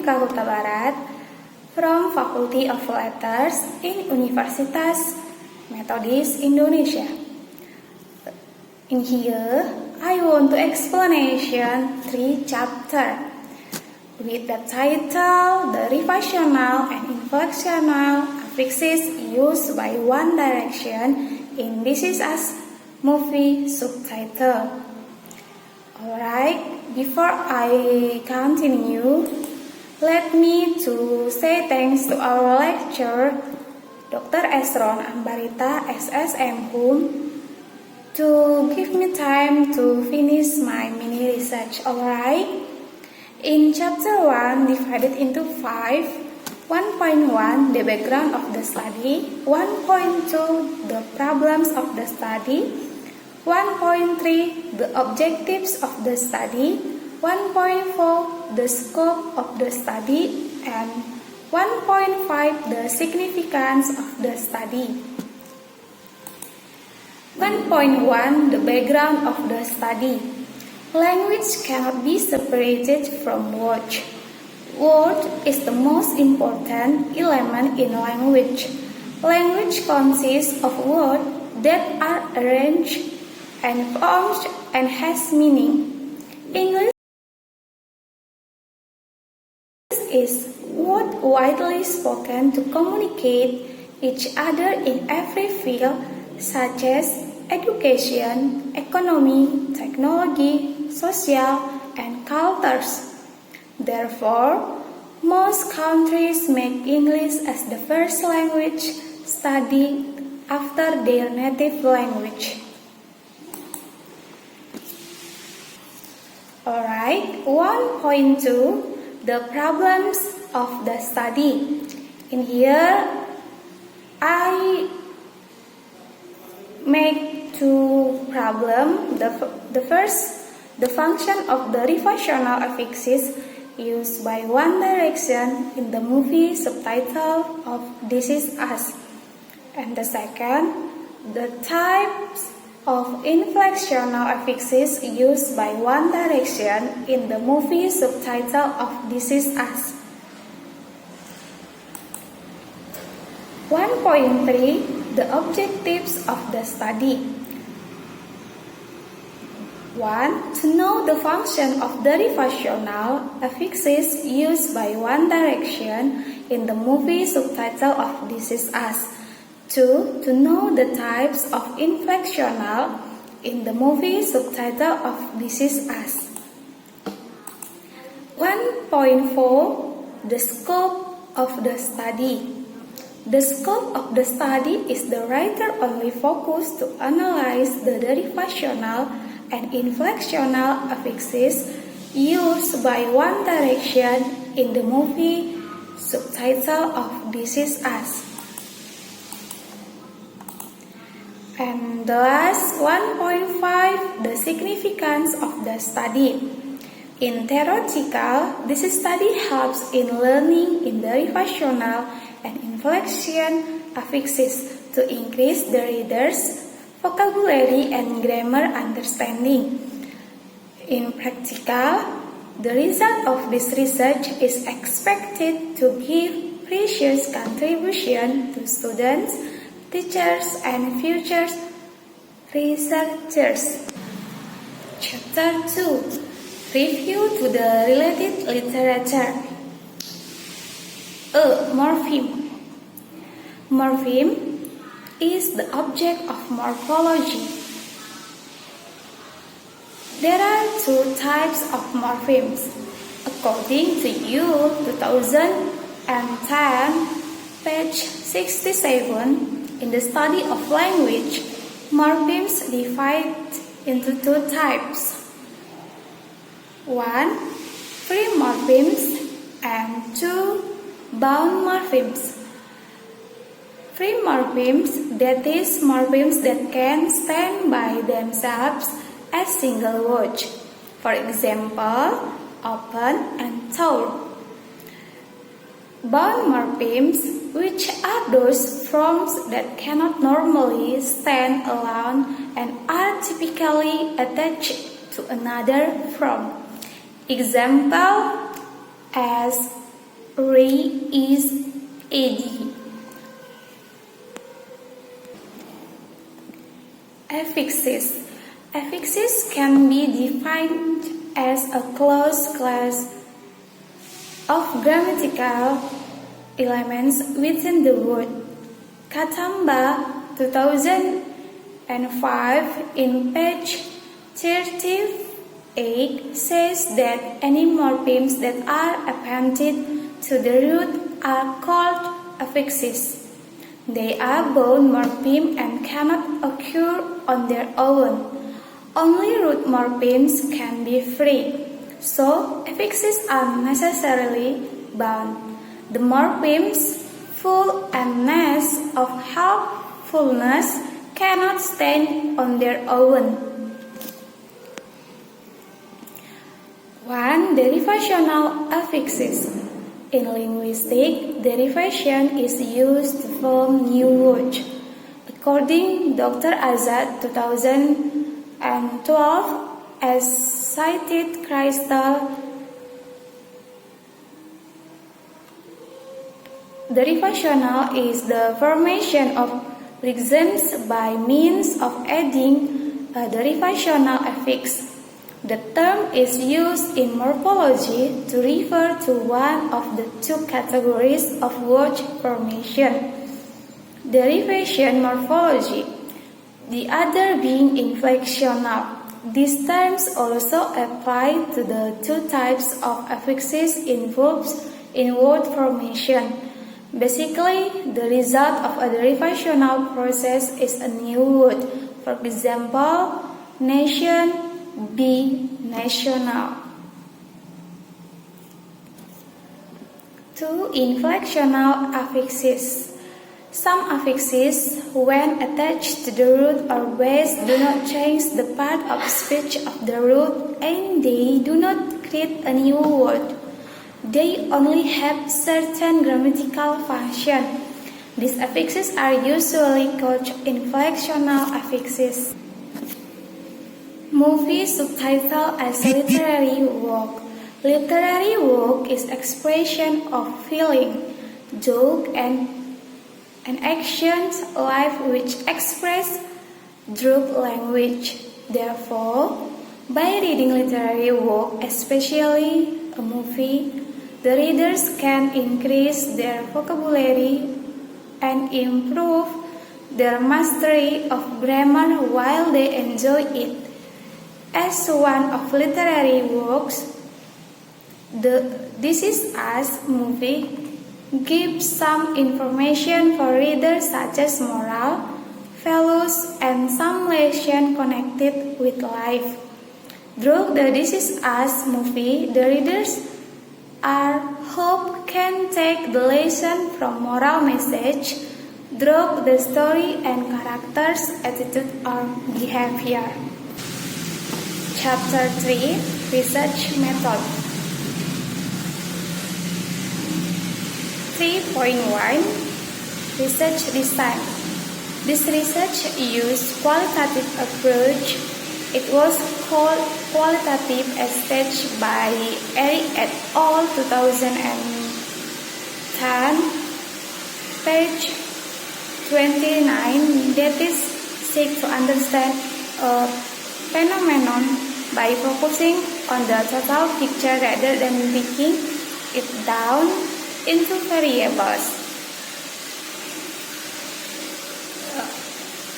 Dinka Huta Barat from Faculty of Letters in Universitas Methodist Indonesia. In here, I want to explanation 3 chapters with the title The Revisional and Inflectional Affixes Used by One Direction in This Is Us movie subtitle. Alright, before I continue, let me to say thanks to our lecturer, Dr. Esron Ambarita SSM Hum, to give me time to finish my mini research. Alright, in chapter 1 divided into 5, 1.1 the background of the study, 1.2 the problems of the study, 1.3 the objectives of the study, 1.4 the scope of the study, and 1.5 the significance of the study. 1.1 the background of the study. Language cannot be separated from words. Word is the most important element in language. Language consists of words that are arranged and formed and has meaning. English is word widely spoken to communicate each other in every field such as education, economy, technology, social, and cultures. Therefore, most countries make English as the first language studied after their native language. Alright, 1.2 the problems of the study. In here, I make 2 problems. The first, the function of the revisional affixes used by One Direction in the movie subtitle of This Is Us. And the second, the types of inflectional affixes used by One Direction in the movie subtitle of This Is Us. 1.3 the objectives of the study. 1. To know the function of the revisional affixes used by One Direction in the movie subtitle of This Is Us. 2. To know the types of inflectional in the movie subtitle of This Is Us. 1.4 the scope of the study. The scope of the study is the writer only focus to analyze the revisional and inflectional affixes used by One Direction in the movie subtitle of This Is Us. And the last 1.5 the significance of the study. In theoretical, this study helps in learning in the revisional and inflection affixes to increase the reader's vocabulary and grammar understanding. In practical, the result of this research is expected to give precious contribution to students, teachers, and future researchers. Chapter 2. Review to the related literature. Morpheme. Morpheme is the object of morphology. There are 2 types of morphemes. According to U 2010, page 67, in the study of language, morphemes divide into 2 types. 1. Free morphemes and 2. Bound morphemes. Free morphemes, that is, morphemes that can stand by themselves as single words. For example, open and tall. Bound morphemes, which are those forms that cannot normally stand alone and are typically attached to another form. Example as Ray is Eddie. Affixes. Affixes can be defined as a closed class of grammatical elements within the word. Katamba 2005 in page 38 says that any morphemes that are appended to the root are called affixes. They are both morpheme and cannot occur on their own. Only root morphemes can be free, so affixes are necessarily bound. The morphemes full and ness of helpfulness cannot stand on their own. 1. Derivational affixes. In linguistics, derivation is used to form new words. According Dr. Azad 2012, as cited Crystal, derivational is the formation of lexemes by means of adding a derivational affix. The term is used in morphology to refer to one of the two categories of word formation, derivation morphology, the other being inflectional. These terms also apply to the two types of affixes involved in word formation. Basically, the result of a derivational process is a new word. For example, nation, be national. 2. Inflectional affixes. Some affixes, when attached to the root or base, do not change the part of speech of the root, and they do not create a new word. They only have certain grammatical function. These affixes are usually called inflectional affixes. Movie subtitle as literary work. Literary work is expression of feeling, joke, and actions life which express through language. Therefore, by reading literary work, especially a movie, the readers can increase their vocabulary and improve their mastery of grammar while they enjoy it. As one of literary works, the This Is Us movie gives some information for readers such as moral, values, and some lesson connected with life. Through the This Is Us movie, the readers are hope can take the lesson from moral message through the story and characters' attitude or behavior. Chapter 3, Research Method. 3.1, Research Design. This research used qualitative approach. It was called qualitative stage by Eric et al. 2010, page 29. That is seek to understand a phenomenon by focusing on the total picture rather than breaking it down into variables.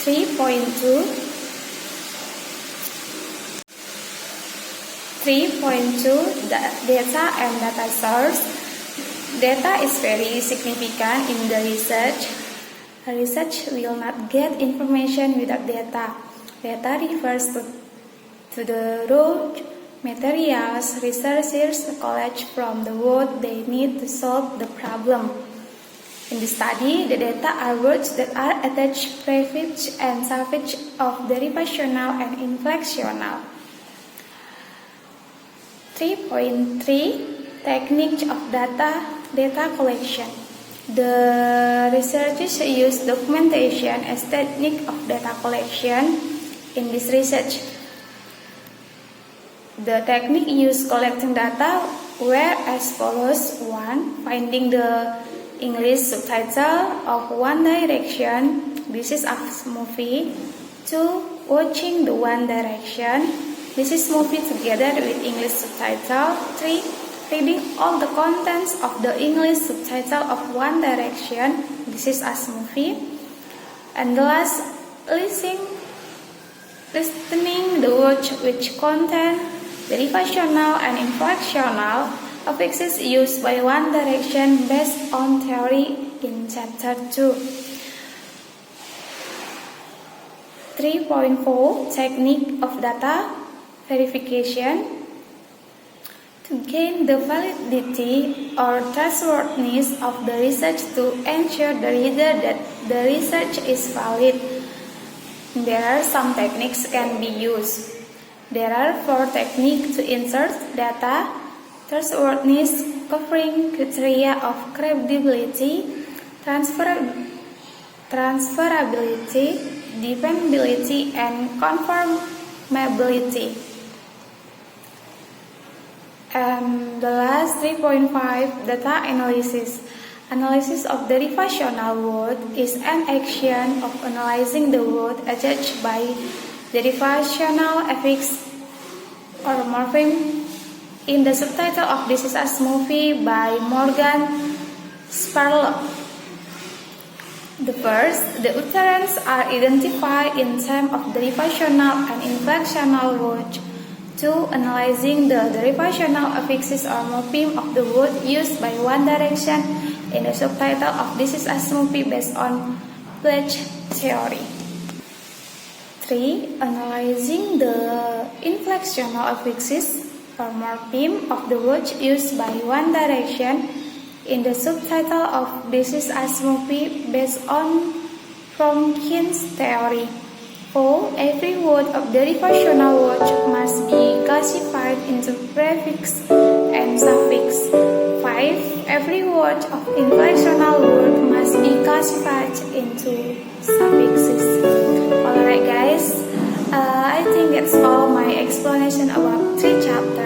3.2 Data and data source. Data is very significant in the research. Research will not get information without data. Data refers to the raw materials researchers collect from the work they need to solve the problem. In the study, the data are words that are attached, prefix, and suffix of derivational and inflectional. 3.3 Technique of data collection. The researchers use documentation as technique of data collection in this research. The technique used collecting data were as follows. 1. Finding the English subtitle of One Direction. This is a movie. 2. Watching the One Direction. This is movie together with English subtitle. 3. Reading all the contents of the English subtitle of One Direction. This is a movie. And the last, listening the words which contain the derivational and inflectional affixes used by One Direction based on theory in chapter 2. 3.4 Technique of data verification. To gain the validity or trustworthiness of the research to ensure the reader that the research is valid, there are some techniques can be used. There are 4 techniques to insert data: trustworthiness, covering criteria of credibility, transferability, dependability, and conformability. And the last 3.5 data analysis. Analysis of the derivational word is an action of analyzing the word attached by derivational affix or morpheme in the subtitle of This Is Us movie by Morgan Spurlock. The first, the utterance are identified in terms of derivational and inflectional words. 2. Analyzing the derivational affixes or morpheme of the word used by One Direction in the subtitle of This Is Us movie based on Pledge theory. 3. Analyzing the inflectional affixes or morpheme of the words used by One Direction in the subtitle of This Is Us movie based on Fromkin's theory. 4. Every word of derivational words must be classified into prefix and suffix. 5. Every word of inflectional word must be classified into suffixes. Alright guys, I think that's all my explanation about 3 chapters.